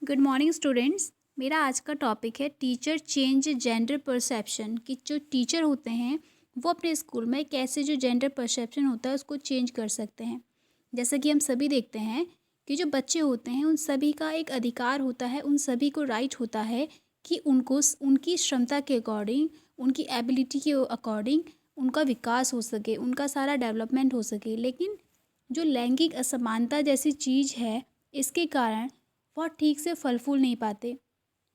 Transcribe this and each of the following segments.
Good morning students. मेरा आज का टॉपिक है टीचर चेंज जेंडर परसेप्शन। कि जो टीचर होते हैं वो अपने स्कूल में कैसे जो जेंडर परसेप्शन होता है उसको चेंज कर सकते हैं। जैसा कि हम सभी देखते हैं कि जो बच्चे होते हैं उन सभी का एक अधिकार होता है, उन सभी को राइट होता है कि उनको उनकी क्षमता के अकॉर्डिंग, उनकी एबिलिटी के अकॉर्डिंग उनका विकास हो सके, उनका सारा डेवलपमेंट हो सके। लेकिन जो लैंगिक असमानता जैसी चीज़ है, इसके कारण वह ठीक से फल फूल नहीं पाते।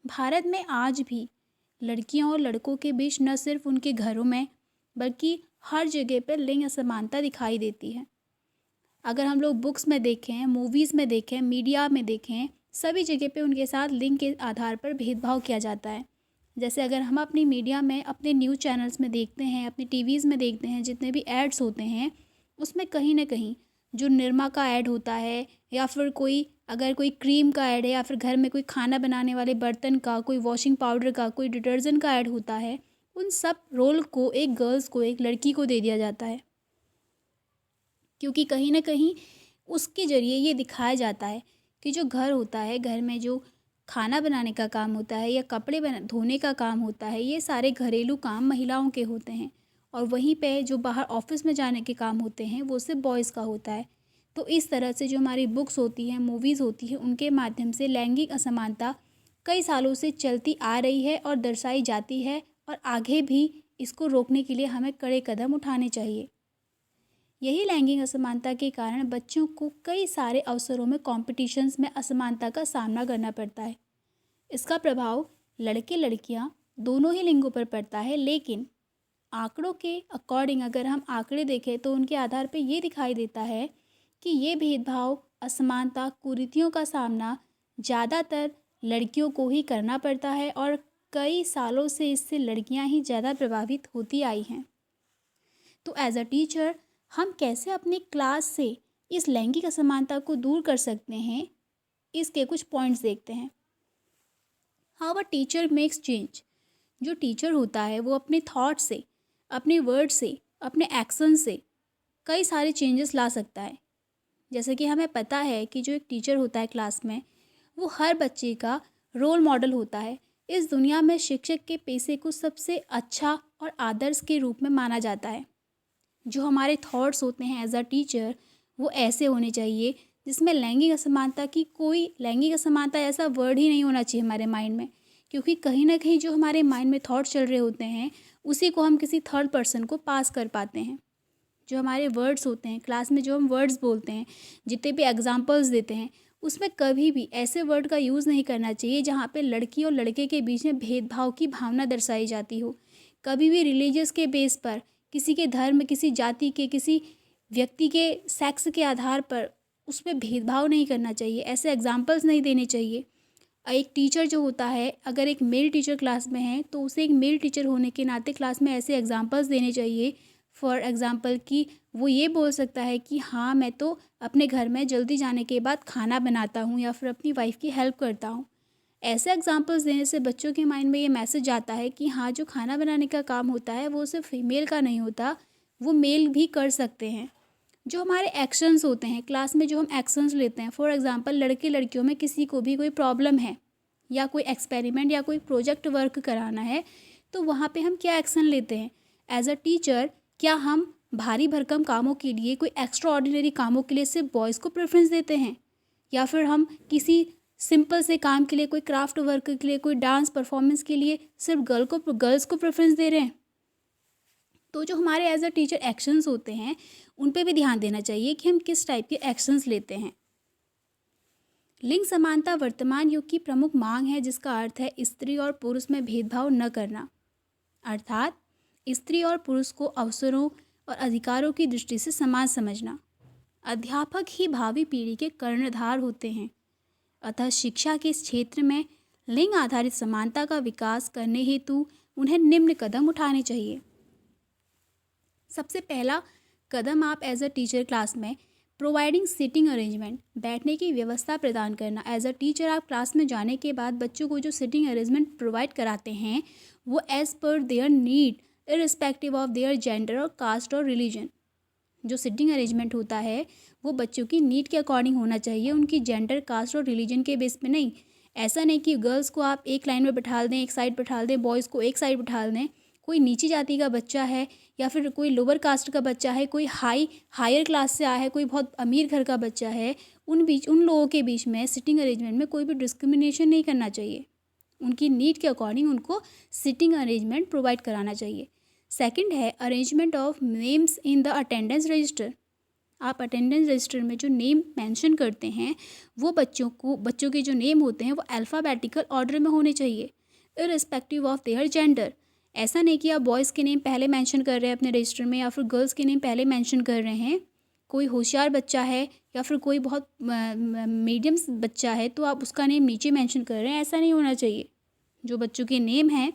भारत में आज भी लड़कियों और लड़कों के बीच न सिर्फ उनके घरों में बल्कि हर जगह पर लिंग असमानता दिखाई देती है। अगर हम लोग बुक्स में देखें, मूवीज़ में देखें, मीडिया में देखें, सभी जगह पे उनके साथ लिंग के आधार पर भेदभाव किया जाता है। जैसे अगर हम अपनी मीडिया में, अपने न्यूज़ चैनल्स में देखते हैं, अपनी टीवीज़ में देखते हैं, जितने भी एड्स होते हैं उसमें कहीं ना कहीं जो निरमा का ऐड होता है या फिर अगर कोई क्रीम का ऐड है या फिर घर में कोई खाना बनाने वाले बर्तन का, कोई वॉशिंग पाउडर का, कोई डिटर्जेंट का ऐड होता है, उन सब रोल को एक गर्ल्स को, एक लड़की को दे दिया जाता है। क्योंकि कहीं ना कहीं उसके ज़रिए ये दिखाया जाता है कि जो घर होता है, घर में जो खाना बनाने का काम होता है या कपड़े धोने का काम होता है, ये सारे घरेलू काम महिलाओं के होते हैं। और वहीं पे जो बाहर ऑफिस में जाने के काम होते हैं वो सिर्फ बॉयज़ का होता है। तो इस तरह से जो हमारी बुक्स होती हैं, मूवीज़ होती हैं, उनके माध्यम से लैंगिक असमानता कई सालों से चलती आ रही है और दर्शाई जाती है। और आगे भी इसको रोकने के लिए हमें कड़े कदम उठाने चाहिए। यही लैंगिक असमानता के कारण बच्चों को कई सारे अवसरों में कॉम्पिटिशन्स में असमानता का सामना करना पड़ता है। इसका प्रभाव लड़के लड़कियां दोनों ही लिंगों पर पड़ता है। लेकिन आंकड़ों के अकॉर्डिंग अगर हम आंकड़े देखें तो उनके आधार पर ये दिखाई देता है कि ये भेदभाव, असमानता, कुरीतियों का सामना ज़्यादातर लड़कियों को ही करना पड़ता है और कई सालों से इससे लड़कियां ही ज़्यादा प्रभावित होती आई हैं। तो एज अ टीचर हम कैसे अपनी क्लास से इस लैंगिक असमानता को दूर कर सकते हैं, इसके कुछ पॉइंट्स देखते हैं। How a teacher makes change. जो टीचर होता है वो अपने थॉट से, अपने वर्ड से, अपने एक्शन से कई सारे चेंजेस ला सकता है। जैसे कि हमें पता है कि जो एक टीचर होता है क्लास में, वो हर बच्चे का रोल मॉडल होता है। इस दुनिया में शिक्षक के पेशे को सबसे अच्छा और आदर्श के रूप में माना जाता है। जो हमारे थॉट्स होते हैं एज अ टीचर, वो ऐसे होने चाहिए जिसमें लैंगिक असमानता ऐसा वर्ड ही नहीं होना चाहिए हमारे माइंड में। क्योंकि कहीं ना कहीं जो हमारे माइंड में थॉट्स चल रहे होते हैं उसी को हम किसी थर्ड पर्सन को पास कर पाते हैं। जो हमारे वर्ड्स होते हैं, क्लास में जो हम वर्ड्स बोलते हैं, जितने भी एग्जांपल्स देते हैं, उसमें कभी भी ऐसे वर्ड का यूज़ नहीं करना चाहिए जहाँ पे लड़की और लड़के के बीच में भेदभाव की भावना दर्शाई जाती हो। कभी भी रिलीजियस के बेस पर, किसी के धर्म, किसी जाति के, किसी व्यक्ति के सेक्स के आधार पर उसमें भेदभाव नहीं करना चाहिए, ऐसे एग्जाम्पल्स नहीं देने चाहिए। एक टीचर जो होता है, अगर एक मेल टीचर क्लास में है तो उसे एक मेल टीचर होने के नाते क्लास में ऐसे एग्जाम्पल्स देने चाहिए। फॉर एग्ज़ाम्पल कि वो ये बोल सकता है कि हाँ, मैं तो अपने घर में जल्दी जाने के बाद खाना बनाता हूँ या फिर अपनी वाइफ की हेल्प करता हूँ। ऐसे एग्जाम्पल्स देने से बच्चों के माइंड में ये मैसेज आता है कि हाँ, जो खाना बनाने का काम होता है वो सिर्फ फीमेल का नहीं होता, वो मेल भी कर सकते हैं। जो हमारे एक्शंस होते हैं क्लास में, जो हम एक्शंस लेते हैं, फॉर एग्ज़ाम्पल लड़के लड़कियों में किसी को भी कोई प्रॉब्लम है या कोई एक्सपेरिमेंट या कोई प्रोजेक्ट वर्क कराना है, तो वहाँ पे हम क्या एक्शन लेते हैं एज अ टीचर। क्या हम भारी भरकम कामों के लिए, कोई एक्स्ट्रा ऑर्डिनरी कामों के लिए सिर्फ बॉयज़ को प्रेफरेंस देते हैं, या फिर हम किसी सिंपल से काम के लिए, कोई क्राफ्ट वर्क के लिए, कोई डांस परफॉर्मेंस के लिए सिर्फ गर्ल्स को प्रेफरेंस दे रहे हैं। तो जो हमारे एज अ टीचर एक्शंस होते हैं उन पे भी ध्यान देना चाहिए कि हम किस टाइप के एक्शंस लेते हैं। लिंग समानता वर्तमान युग की प्रमुख मांग है, जिसका अर्थ है स्त्री और पुरुष में भेदभाव न करना। अर्थात स्त्री और पुरुष को अवसरों और अधिकारों की दृष्टि से समान समझना। अध्यापक ही भावी पीढ़ी के कर्णधार होते हैं, अतः शिक्षा के इस क्षेत्र में लिंग आधारित समानता का विकास करने हेतु उन्हें निम्न कदम उठाने चाहिए। सबसे पहला कदम, आप एज अ टीचर क्लास में प्रोवाइडिंग सीटिंग अरेंजमेंट, बैठने की व्यवस्था प्रदान करना। एज अ टीचर आप क्लास में जाने के बाद बच्चों को जो सीटिंग अरेंजमेंट प्रोवाइड कराते हैं वो as per their need, irrespective of their gender और कास्ट और रिलीजन। जो सिटिंग अरेंजमेंट होता है वो बच्चों की नीड के अकॉर्डिंग होना चाहिए, उनकी जेंडर, कास्ट और रिलीजन के बेस पे नहीं। ऐसा नहीं कि गर्ल्स को आप एक लाइन में बिठा दें, एक साइड बिठा दें, बॉयज़ को एक साइड बिठा दें। कोई नीची जाति का बच्चा है या फिर कोई लोअर कास्ट का बच्चा है, कोई हायर क्लास से आया है, कोई बहुत अमीर घर का बच्चा है, उन लोगों के बीच में सिटिंग अरेंजमेंट में कोई भी डिस्क्रिमिनेशन नहीं करना चाहिए। उनकी नीड के अकॉर्डिंग उनको सिटिंग अरेंजमेंट प्रोवाइड कराना चाहिए। सेकंड है arrangement of names in the attendance register. आप अटेंडेंस रजिस्टर में जो नेम मेंशन करते हैं वो बच्चों के जो नेम होते हैं वो अल्फ़ाबेटिकल ऑर्डर में होने चाहिए, इर्रिस्पेक्टिव ऑफ देयर जेंडर। ऐसा नहीं कि आप बॉयज़ के नेम पहले मेंशन कर रहे हैं अपने रजिस्टर में या फिर गर्ल्स के नेम पहले मेंशन कर रहे हैं। कोई होशियार बच्चा है या फिर कोई बहुत मीडियम बच्चा है तो आप उसका नेम नीचे मेंशन कर रहे हैं, ऐसा नहीं होना चाहिए। जो बच्चों के नेम हैं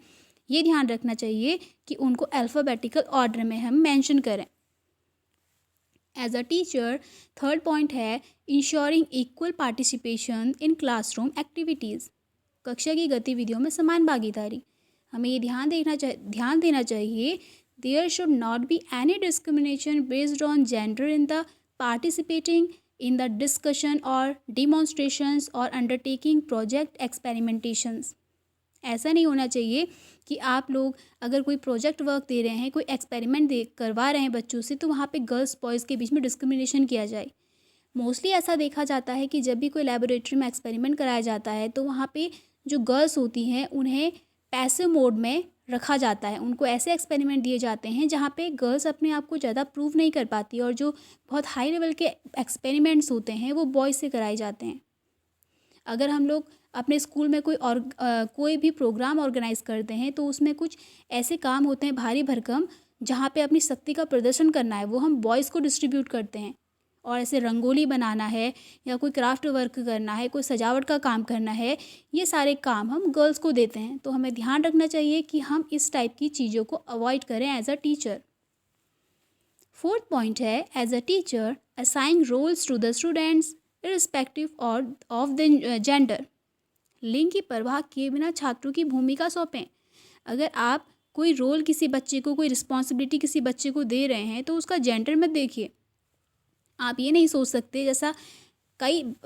ये ध्यान रखना चाहिए कि उनको अल्फ़ाबेटिकल ऑर्डर में हम मेंशन करें। As a teacher third point है ensuring equal participation in classroom activities. कक्षा की गतिविधियों में समान भागीदारी। हमें ये ध्यान देना चाहिए there should not be any discrimination based on gender in the participating in the discussion और डिमॉन्स्ट्रेशंस और अंडरटेकिंग प्रोजेक्ट एक्सपेरिमेंटेशंस। ऐसा नहीं होना चाहिए कि आप लोग अगर कोई प्रोजेक्ट वर्क दे रहे हैं, कोई एक्सपेरिमेंट करवा रहे हैं बच्चों से, तो वहाँ पे गर्ल्स बॉयज़ के बीच में डिस्क्रिमिनेशन किया जाए। मोस्टली ऐसा देखा जाता है कि जब भी कोई लैबोरेटरी में एक्सपेरिमेंट कराया जाता है तो वहाँ पे जो गर्ल्स होती हैं उन्हें पैसिव मोड में रखा जाता है। उनको ऐसे एक्सपेरिमेंट दिए जाते हैं जहाँ पे गर्ल्स अपने आप को ज़्यादा प्रूव नहीं कर पाती और जो बहुत हाई लेवल के एक्सपेरिमेंट्स होते हैं वो बॉयज़ से कराए जाते हैं। अगर हम लोग अपने स्कूल में कोई भी प्रोग्राम ऑर्गेनाइज करते हैं तो उसमें कुछ ऐसे काम होते हैं भारी भरकम जहाँ पे अपनी शक्ति का प्रदर्शन करना है, वो हम बॉयज़ को डिस्ट्रीब्यूट करते हैं। और ऐसे रंगोली बनाना है या कोई क्राफ्ट वर्क करना है, कोई सजावट का काम करना है, ये सारे काम हम गर्ल्स को देते हैं। तो हमें ध्यान रखना चाहिए कि हम इस टाइप की चीज़ों को अवॉइड करें as a teacher. Fourth point है as a teacher assign roles to the students irrespective of the gender. लिंग की परवाह किए बिना छात्रों की भूमिका सौंपें। अगर आप कोई रोल किसी बच्चे को, कोई रिस्पॉन्सिबिलिटी किसी बच्चे को दे रहे हैं तो उसका जेंडर मत देखिए। आप ये नहीं सोच सकते, जैसा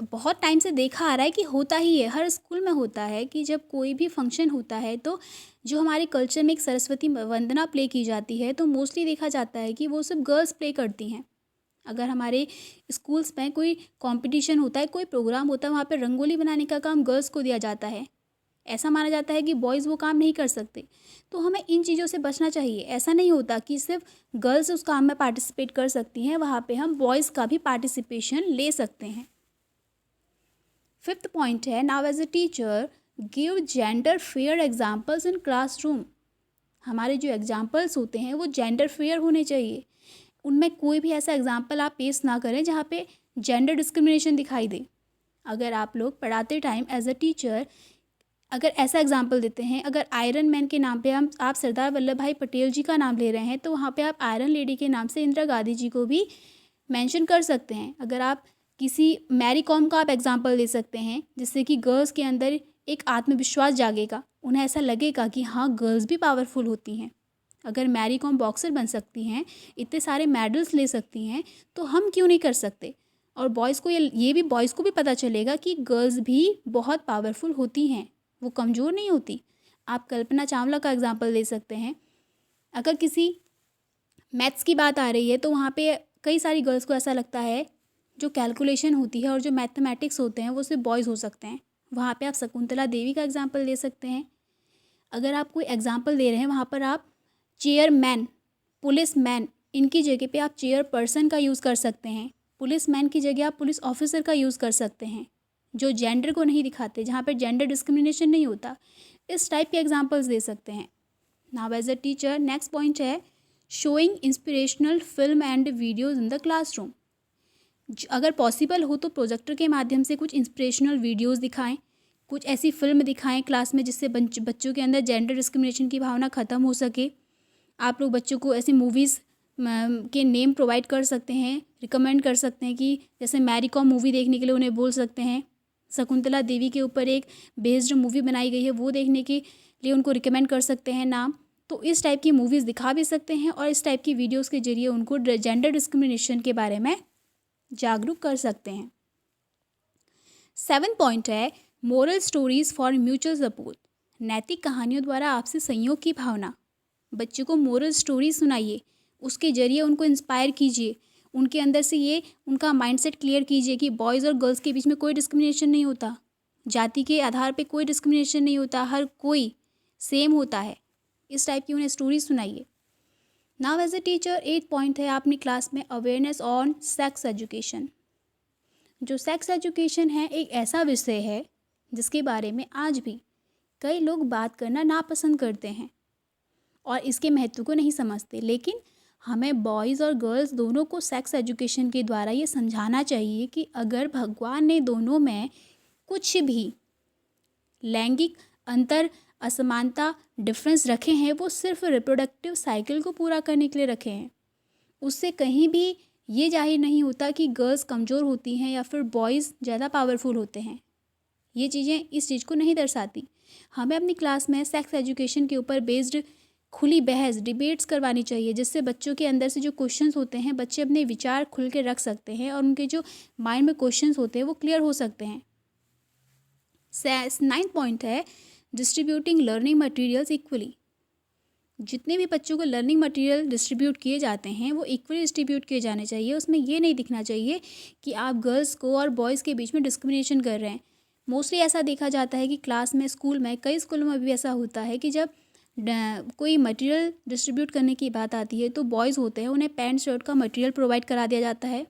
बहुत टाइम से देखा आ रहा है कि होता ही है, हर स्कूल में होता है कि जब कोई भी फंक्शन होता है तो जो हमारे कल्चर में एक सरस्वती वंदना प्ले की जाती है तो मोस्टली देखा जाता है कि वो सिर्फ गर्ल्स प्ले करती हैं। अगर हमारे स्कूल्स में कोई कंपटीशन होता है, कोई प्रोग्राम होता है, वहाँ पे रंगोली बनाने का काम गर्ल्स को दिया जाता है। ऐसा माना जाता है कि बॉयज़ वो काम नहीं कर सकते। तो हमें इन चीज़ों से बचना चाहिए। ऐसा नहीं होता कि सिर्फ गर्ल्स उस काम में पार्टिसिपेट कर सकती हैं, वहाँ पे हम बॉयज़ का भी पार्टिसिपेशन ले सकते हैं। फिफ्थ पॉइंट है now as a teacher give gender fair examples in classroom. हमारे जो एग्जाम्पल्स होते हैं वो जेंडर फेयर होने चाहिए। उनमें कोई भी ऐसा एग्जाम्पल आप पेश ना करें जहाँ पे जेंडर डिस्क्रिमिनेशन दिखाई दे। अगर आप लोग पढ़ाते टाइम एज अ टीचर अगर ऐसा एग्जाम्पल देते हैं, अगर आयरन मैन के नाम पे आप सरदार वल्लभ भाई पटेल जी का नाम ले रहे हैं तो वहाँ पे आप आयरन लेडी के नाम से इंदिरा गांधी जी को भी मेंशन कर सकते हैं। अगर आप किसी मैरी कॉम का आप एग्जाम्पल दे सकते हैं जिससे कि गर्ल्स के अंदर एक आत्मविश्वास जागेगा, उन्हें ऐसा लगेगा कि हाँ गर्ल्स भी पावरफुल होती हैं। अगर मैरी कॉम बॉक्सर बन सकती हैं, इतने सारे मेडल्स ले सकती हैं, तो हम क्यों नहीं कर सकते। और बॉयज़ को ये भी बॉयज़ को भी पता चलेगा कि गर्ल्स भी बहुत पावरफुल होती हैं, वो कमज़ोर नहीं होती। आप कल्पना चावला का एग्जाम्पल ले सकते हैं। अगर किसी मैथ्स की बात आ रही है तो वहाँ पे कई सारी गर्ल्स को ऐसा लगता है जो कैलकुलेशन होती है और जो मैथमेटिक्स होते हैं वो सिर्फ बॉयज़ हो सकते हैं। वहाँ पे आप शकुंतला देवी का एग्जाम्पल ले सकते हैं। अगर आप कोई एग्जाम्पल दे रहे हैं वहाँ पर आप चेयरमैन, पुलिसमैन, इनकी जगह पे आप चेयर पर्सन का यूज़ कर सकते हैं। पुलिसमैन की जगह आप पुलिस ऑफिसर का यूज़ कर सकते हैं, जो जेंडर को नहीं दिखाते, जहाँ पर जेंडर डिस्क्रिमिनेशन नहीं होता। इस टाइप के एग्जाम्पल्स दे सकते हैं। Now as a teacher next point है showing inspirational film and videos in the classroom. अगर पॉसिबल हो तो प्रोजेक्टर के माध्यम से कुछ इंस्पिरेशनल वीडियोज़ दिखाएं, कुछ ऐसी फिल्म दिखाएं क्लास में जिससे बच्चों के अंदर जेंडर डिस्क्रिमिनेशन की भावना ख़त्म हो सके। आप लोग बच्चों को ऐसी मूवीज़ के नेम प्रोवाइड कर सकते हैं, रिकमेंड कर सकते हैं कि जैसे मैरी कॉम मूवी देखने के लिए उन्हें बोल सकते हैं। शकुंतला देवी के ऊपर एक बेस्ड मूवी बनाई गई है, वो देखने के लिए उनको रिकमेंड कर सकते हैं नाम। तो इस टाइप की मूवीज़ दिखा भी सकते हैं और इस टाइप की वीडियोज़ के जरिए उनको जेंडर डिस्क्रिमिनेशन के बारे में जागरूक कर सकते हैं। 7 पॉइंट है moral stories for mutual support, नैतिक कहानियों द्वारा आपसी सहयोग की भावना। बच्चों को मोरल स्टोरी सुनाइए, उसके जरिए उनको इंस्पायर कीजिए, उनके अंदर से ये उनका माइंडसेट क्लियर कीजिए कि बॉयज़ और गर्ल्स के बीच में कोई डिस्क्रिमिनेशन नहीं होता, जाति के आधार पे कोई डिस्क्रिमिनेशन नहीं होता, हर कोई सेम होता है। इस टाइप की उन्हें स्टोरी सुनाइए। Now as a teacher 8 point है आपने क्लास में अवेयरनेस ऑन सेक्स एजुकेशन। जो सेक्स एजुकेशन है एक ऐसा विषय है जिसके बारे में आज भी कई लोग बात करना नापसंद करते हैं और इसके महत्व को नहीं समझते, लेकिन हमें बॉयज़ और गर्ल्स दोनों को सेक्स एजुकेशन के द्वारा ये समझाना चाहिए कि अगर भगवान ने दोनों में कुछ भी लैंगिक अंतर, असमानता, डिफरेंस रखे हैं, वो सिर्फ रिप्रोडक्टिव साइकिल को पूरा करने के लिए रखे हैं। उससे कहीं भी ये जाहिर नहीं होता कि गर्ल्स कमज़ोर होती हैं या फिर बॉयज़ ज़्यादा पावरफुल होते हैं। ये चीज़ें इस चीज़ को नहीं दर्शाती। हमें अपनी क्लास में सेक्स एजुकेशन के ऊपर बेस्ड खुली बहस, डिबेट्स करवानी चाहिए, जिससे बच्चों के अंदर से जो क्वेश्चंस होते हैं बच्चे अपने विचार खुल के रख सकते हैं और उनके जो माइंड में क्वेश्चंस होते हैं वो क्लियर हो सकते हैं। 9th पॉइंट है डिस्ट्रीब्यूटिंग लर्निंग मटेरियल्स इक्वली। जितने भी बच्चों को लर्निंग मटेरियल डिस्ट्रीब्यूट किए जाते हैं वो इक्वली डिस्ट्रीब्यूट किए जाने चाहिए। उसमें ये नहीं दिखना चाहिए कि आप गर्ल्स को और बॉयज़ के बीच में डिस्क्रिमिनेशन कर रहे हैं। मोस्टली ऐसा देखा जाता है कि क्लास में, स्कूल में, कई स्कूलों में भी ऐसा होता है कि जब कोई मटेरियल डिस्ट्रीब्यूट करने की बात आती है तो बॉयज़ होते हैं उन्हें पैंट शर्ट का मटेरियल प्रोवाइड करा दिया जाता है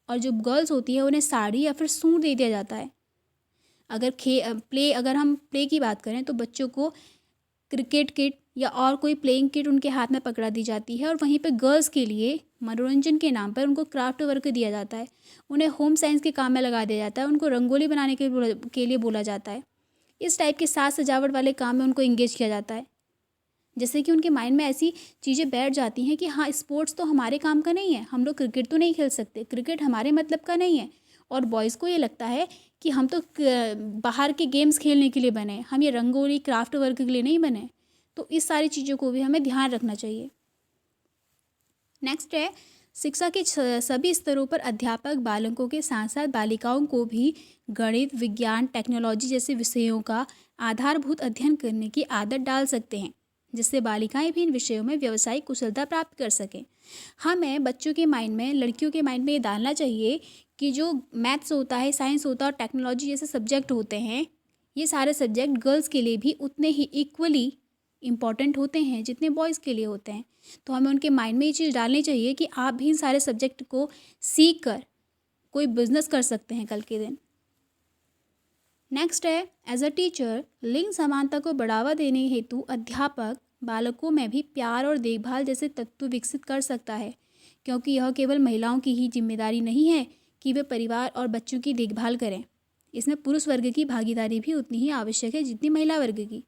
और जो गर्ल्स होती है उन्हें साड़ी या फिर सूट दे दिया जाता है। अगर हम प्ले की बात करें तो बच्चों को क्रिकेट किट या और कोई प्लेइंग किट उनके हाथ में पकड़ा दी जाती है और वहीं पे गर्ल्स के लिए मनोरंजन के नाम पर उनको क्राफ्ट वर्क दिया जाता है, उन्हें होम साइंस के काम में लगा दिया जाता है, उनको रंगोली बनाने के लिए बोला जाता है। इस टाइप के साज सजावट वाले काम में उनको इंगेज किया जाता है, जैसे कि उनके माइंड में ऐसी चीज़ें बैठ जाती हैं कि हाँ, स्पोर्ट्स तो हमारे काम का नहीं है, हम लोग क्रिकेट तो नहीं खेल सकते, क्रिकेट हमारे मतलब का नहीं है। और बॉयज़ को ये लगता है कि हम तो बाहर के गेम्स खेलने के लिए बने, हम ये रंगोली क्राफ्ट वर्क के लिए नहीं बने। तो इस सारी चीज़ों को भी हमें ध्यान रखना चाहिए। नेक्स्ट है शिक्षा के सभी स्तरों पर अध्यापक बालकों के साथ साथ बालिकाओं को भी गणित, विज्ञान, टेक्नोलॉजी जैसे विषयों का आधारभूत अध्ययन करने की आदत डाल सकते हैं, जिससे बालिकाएं भी इन विषयों में व्यावसायिक कुशलता प्राप्त कर सकें। हमें बच्चों के माइंड में, लड़कियों के माइंड में ये डालना चाहिए कि जो मैथ्स होता है, साइंस होता है और टेक्नोलॉजी जैसे सब्जेक्ट होते हैं, ये सारे सब्जेक्ट गर्ल्स के लिए भी उतने ही इक्वली इम्पॉर्टेंट होते हैं जितने बॉयज़ के लिए होते हैं। तो हमें उनके माइंड में ये चीज़ डालनी चाहिए कि आप भी इन सारे सब्जेक्ट को सीख कर कोई बिजनेस कर सकते हैं कल के दिन। नेक्स्ट है एज अ टीचर लिंग समानता को बढ़ावा देने हेतु अध्यापक बालकों में भी प्यार और देखभाल जैसे तत्व विकसित कर सकता है, क्योंकि यह केवल महिलाओं की ही जिम्मेदारी नहीं है कि वे परिवार और बच्चों की देखभाल करें। इसमें पुरुष वर्ग की भागीदारी भी उतनी ही आवश्यक है जितनी महिला वर्ग की।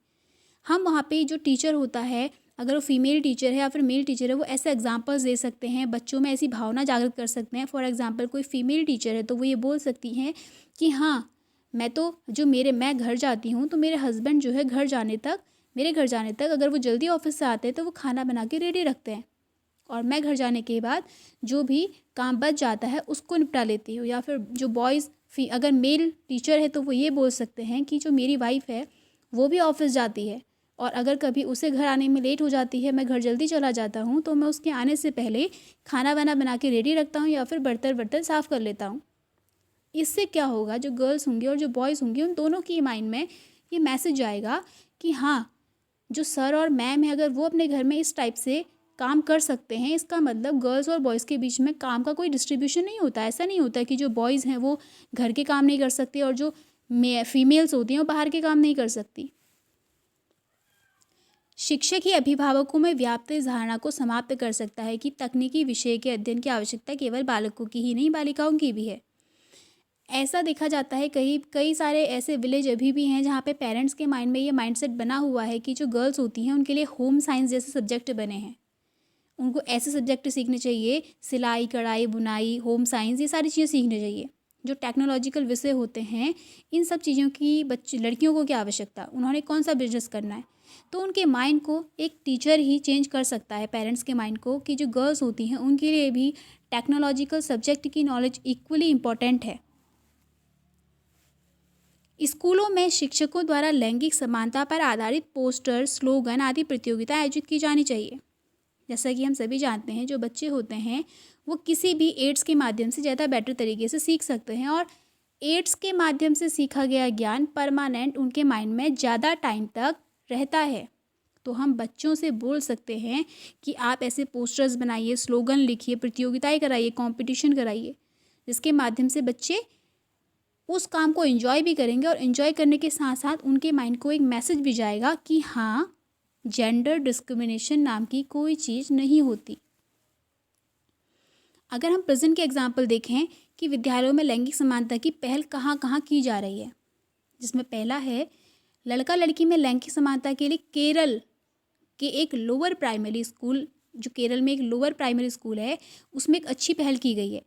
हम वहाँ पे जो टीचर होता है, अगर वो फीमेल टीचर है या फिर मेल टीचर है, वो ऐसे एग्जांपल्स दे सकते हैं, बच्चों में ऐसी भावना जागृत कर सकते हैं। फॉर एग्जांपल कोई फीमेल टीचर है तो वो ये बोल सकती हैं कि हाँ, मैं घर जाती हूँ तो मेरे हस्बैंड जो है मेरे घर जाने तक अगर वो जल्दी ऑफिस से आते हैं तो वो खाना बना के रेडी रखते हैं और मैं घर जाने के बाद जो भी काम बच जाता है उसको निपटा लेती हूँ। या फिर जो अगर मेल टीचर है तो वो ये बोल सकते हैं कि जो मेरी वाइफ है वो भी ऑफिस जाती है और अगर कभी उसे घर आने में लेट हो जाती है, मैं घर जल्दी चला जाता हूँ, तो मैं उसके आने से पहले खाना वाना बना के रेडी रखता हूँ या फिर बर्तन साफ़ कर लेता हूँ। इससे क्या होगा, जो गर्ल्स होंगी और जो बॉयज़ होंगे उन दोनों की माइंड में ये मैसेज जाएगा कि हाँ, जो सर और मैम है अगर वो अपने घर में इस टाइप से काम कर सकते हैं, इसका मतलब गर्ल्स और बॉयज़ के बीच में काम का कोई डिस्ट्रीब्यूशन नहीं होता। ऐसा नहीं होता कि जो बॉयज़ हैं वो घर के काम नहीं कर सकते और जो फीमेल्स होती हैं वो बाहर के काम नहीं कर सकती। शिक्षक ही अभिभावकों में व्याप्त इस धारणा को समाप्त कर सकता है कि तकनीकी विषय के अध्ययन की आवश्यकता केवल बालकों की ही नहीं, बालिकाओं की भी है। ऐसा देखा जाता है कई सारे ऐसे विलेज अभी भी हैं जहाँ पे पेरेंट्स के माइंड में ये माइंडसेट बना हुआ है कि जो गर्ल्स होती हैं उनके लिए होम साइंस जैसे सब्जेक्ट बने हैं, उनको ऐसे सब्जेक्ट सीखने चाहिए, सिलाई, कढ़ाई, बुनाई, होम साइंस, ये सारी चीज़ें सीखनी चाहिए। जो टेक्नोलॉजिकल विषय होते हैं, इन सब चीज़ों की लड़कियों को क्या आवश्यकता, उन्होंने कौन सा बिजनेस करना है। तो उनके माइंड को एक टीचर ही चेंज कर सकता है, पेरेंट्स के माइंड को, कि जो गर्ल्स होती हैं उनके लिए भी टेक्नोलॉजिकल सब्जेक्ट की नॉलेज इक्वली इम्पॉर्टेंट है। स्कूलों में शिक्षकों द्वारा लैंगिक समानता पर आधारित पोस्टर, स्लोगन आदि प्रतियोगिताएं आयोजित की जानी चाहिए। जैसा कि हम सभी जानते हैं, जो बच्चे होते हैं वो किसी भी एड्स के माध्यम से ज़्यादा बेटर तरीके से सीख सकते हैं, और एड्स के माध्यम से सीखा गया ज्ञान परमानेंट उनके माइंड में ज़्यादा टाइम तक रहता है। तो हम बच्चों से बोल सकते हैं कि आप ऐसे पोस्टर्स बनाइए, स्लोगन लिखिए, प्रतियोगिताएं कराइए, कंपटीशन कराइए, जिसके माध्यम से बच्चे उस काम को एंजॉय भी करेंगे, और एंजॉय करने के साथ साथ उनके माइंड को एक मैसेज भी जाएगा कि हाँ, जेंडर डिस्क्रिमिनेशन नाम की कोई चीज़ नहीं होती। अगर हम प्रेजेंट के एग्जाम्पल देखें कि विद्यालयों में लैंगिक समानता की पहल कहाँ कहाँ की जा रही है, जिसमें पहला है लड़का लड़की में लैंगिक समानता के लिए केरल के एक लोअर प्राइमरी स्कूल, जो केरल में एक लोअर प्राइमरी स्कूल है, उसमें एक अच्छी पहल की गई है।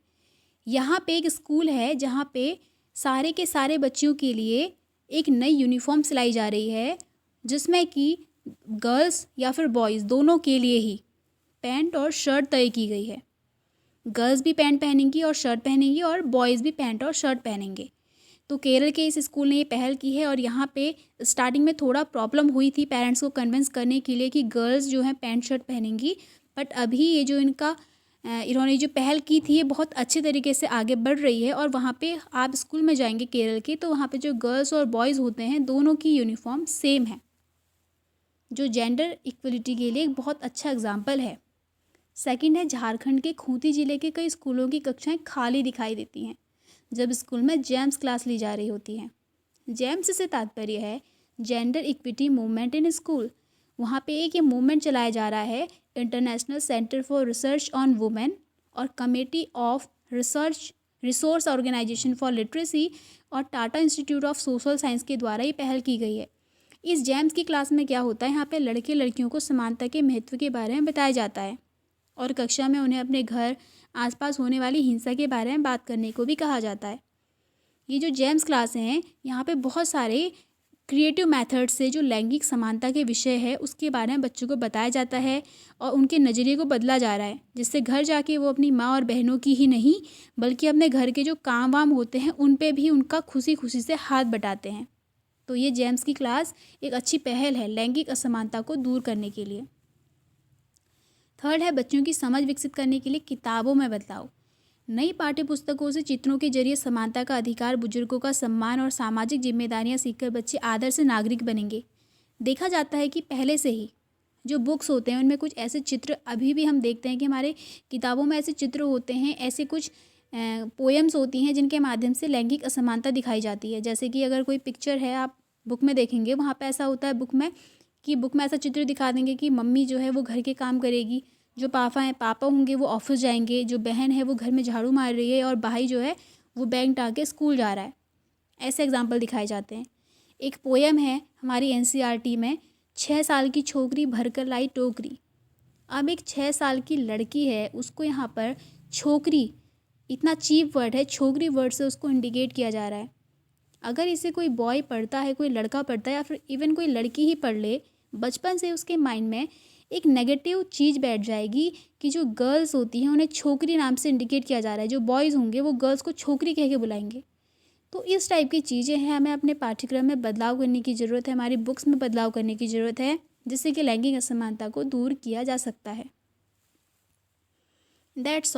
यहाँ पे एक स्कूल है जहाँ पे सारे के सारे बच्चों के लिए एक नई यूनिफॉर्म सिलाई जा रही है, जिसमें कि गर्ल्स या फिर बॉयज़ दोनों के लिए ही पैंट और शर्ट तय की गई है। गर्ल्स भी पैंट पहनेंगी और शर्ट पहनेंगी, और बॉयज़ भी पैंट और शर्ट पहनेंगे। तो केरल के इस स्कूल ने ये पहल की है, और यहाँ पे स्टार्टिंग में थोड़ा प्रॉब्लम हुई थी पेरेंट्स को कन्विंस करने के लिए कि गर्ल्स जो हैं पैंट शर्ट पहनेंगी, बट अभी ये जो इन्होंने जो पहल की थी ये बहुत अच्छे तरीके से आगे बढ़ रही है। और वहाँ पे आप स्कूल में जाएंगे केरल के, तो वहाँ पे जो गर्ल्स और बॉयज़ होते हैं दोनों की यूनिफॉर्म सेम है, जो जेंडर इक्वलिटी के लिए एक बहुत अच्छा एग्जाम्पल है। सेकंड है, झारखंड के खूंटी जिले के कई स्कूलों की कक्षाएं खाली दिखाई देती हैं जब स्कूल में जेम्स क्लास ली जा रही होती है। जेम्स से तात्पर्य है gender equity movement in school. वहाँ पे एक ये मूवमेंट चलाया जा रहा है, international centre for research on women और committee of resource organisation for literacy और Tata institute of social science के द्वारा ये पहल की गई है। इस जेम्स की क्लास में क्या होता है, यहाँ पे लड़के लड़कियों को समानता के महत्व के बारे में बताया जाता है, और कक्षा में उन्हें अपने घर आसपास होने वाली हिंसा के बारे में बात करने को भी कहा जाता है। ये जो जेम्स क्लास हैं, यहाँ पे बहुत सारे क्रिएटिव मेथड से जो लैंगिक समानता के विषय है उसके बारे में बच्चों को बताया जाता है, और उनके नज़रिए को बदला जा रहा है, जिससे घर जाके वो अपनी माँ और बहनों की ही नहीं बल्कि अपने घर के जो काम वाम होते हैं उन पे भी उनका खुशी खुशी से हाथ बटाते हैं। तो ये जेम्स की क्लास एक अच्छी पहल है लैंगिक असमानता को दूर करने के लिए। थर्ड है, बच्चों की समझ विकसित करने के लिए किताबों में बदलाव। नई पाठ्य पुस्तकों से चित्रों के जरिए समानता का अधिकार, बुजुर्गों का सम्मान और सामाजिक जिम्मेदारियां सीखकर बच्चे आदर्श नागरिक बनेंगे। देखा जाता है कि पहले से ही जो बुक्स होते हैं उनमें कुछ ऐसे चित्र अभी भी हम देखते हैं कि हमारे किताबों में ऐसे चित्र होते हैं, ऐसे कुछ पोएम्स होती हैं जिनके माध्यम से लैंगिक असमानता दिखाई जाती है। जैसे कि अगर कोई पिक्चर है आप बुक में देखेंगे, वहाँ पे ऐसा होता है बुक में ऐसा चित्र दिखा देंगे कि मम्मी जो है वो घर के काम करेगी, जो पापा होंगे वो ऑफिस जाएंगे, जो बहन है वो घर में झाड़ू मार रही है, और भाई जो है वो बैग टांग के स्कूल जा रहा है। ऐसे एग्जाम्पल दिखाए जाते हैं। एक पोएम है हमारी एनसीईआरटी में, 6 साल की छोकरी भरकर लाई टोकरी। अब एक 6 साल की लड़की है, उसको यहाँ पर छोकरी, इतना चीप वर्ड है, छोकरी वर्ड से उसको इंडिकेट किया जा रहा है। अगर इसे कोई बॉय पढ़ता है, कोई लड़का पढ़ता है, या फिर इवन कोई लड़की ही पढ़ ले, बचपन से उसके माइंड में एक नेगेटिव चीज़ बैठ जाएगी कि जो गर्ल्स होती हैं उन्हें छोकरी नाम से इंडिकेट किया जा रहा है, जो बॉयज़ होंगे वो गर्ल्स को छोकरी कह के बुलाएंगे। तो इस टाइप की चीज़ें हैं, हमें अपने पाठ्यक्रम में बदलाव करने की ज़रूरत है, हमारी बुक्स में बदलाव करने की ज़रूरत है, जिससे कि लैंगिक असमानता को दूर किया जा सकता है। दैट्स